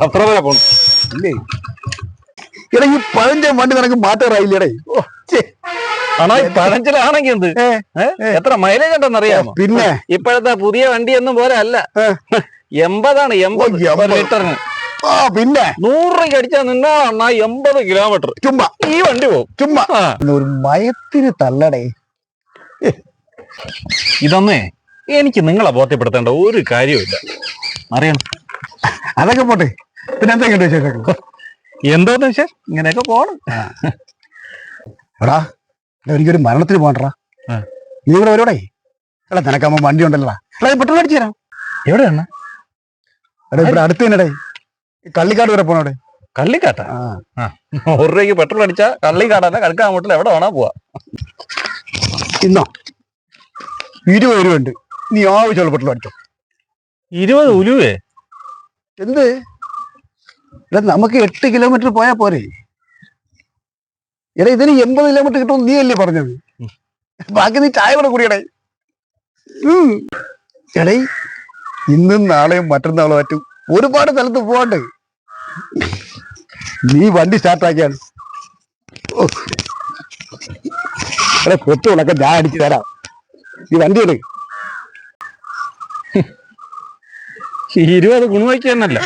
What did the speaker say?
അത്ര വരെ പോണം ഇല്ലേ? എടാ ഈ പഴഞ്ച വണ്ടി നിനക്ക് മാറ്റാറായില്ലേടേ? പഴഞ്ചലാണെങ്കിൽ എന്ത് എത്ര മൈലേജ് ഉണ്ടെന്ന് അറിയാമോ? പിന്നെ ഇപ്പോഴത്തെ പുതിയ വണ്ടി ഒന്നും പോലെ അല്ല. 80 ലിറ്ററിന്. പിന്നെ 100 രൂപയ്ക്ക് അടിച്ചാൽ നിന്നാ 80 കിലോമീറ്റർ ചുമ്മാ ഈ വണ്ടി പോകും. ചുമ്മാ ഒരു മയത്തിന് തള്ളടേ. ഇതൊന്നേ എനിക്ക് നിങ്ങളെ ബോധ്യപ്പെടുത്തേണ്ട ഒരു കാര്യമില്ല, അറിയണം. അതൊക്കെ പോട്ടെ, പിന്നെ എന്തൊക്കെയുണ്ട് വിശേഷം? എന്തോന്ന് വെച്ചാൽ ഇങ്ങനെയൊക്കെ പോണം. എടാ എനിക്കൊരു മരണത്തിന് പോകണ്ടാ. നീ ഇവിടെ വരുവോടേ? എടാ നിനക്കാകുമ്പോ വണ്ടി ഉണ്ടല്ലോ. എടാ പെട്രോൾ അടിച്ചു തരാം. എവിടെയാണ്? എടാ ഇവിടെ അടുത്ത് തന്നെ കള്ളിക്കാട് വരെ പോണോടെ. കള്ളിക്കാട്ടാ? 100 രൂപയ്ക്ക് പെട്രോൾ അടിച്ചാ കള്ളിക്കാടല്ല കടുക്കാമൂട്ടിൽ എവിടെ വേണോ പോവാ. ഇന്നോ 20 രൂപ ഉണ്ട്, നീ ആവശ്യമുള്ള പെട്രോൾ അടിച്ചോ. 20 ഉലുവേ? എന്ത്? എടാ നമുക്ക് 8 കിലോമീറ്റർ പോയാ പോരെ. എടാ ഇതിന് 80 കിലോമീറ്റർ കിട്ടും, നീ അല്ലേ പറഞ്ഞത്? ബാക്കി നീ ചായ കൂടെ കുടിയടേ. എടേ ഇന്നും നാളെയും മറ്റന്നാളും ആറ്റും ഒരുപാട് സ്ഥലത്ത് പോവാണ്ട്. നീ വണ്ടി സ്റ്റാർട്ടാക്കിയാണ്. എടാ പെട്രോളൊക്കെ ഞാൻ അടിച്ചു തരാം, നീ വണ്ടി എടു. 20 ഗുണവയ്ക്ക് തന്നല്ല.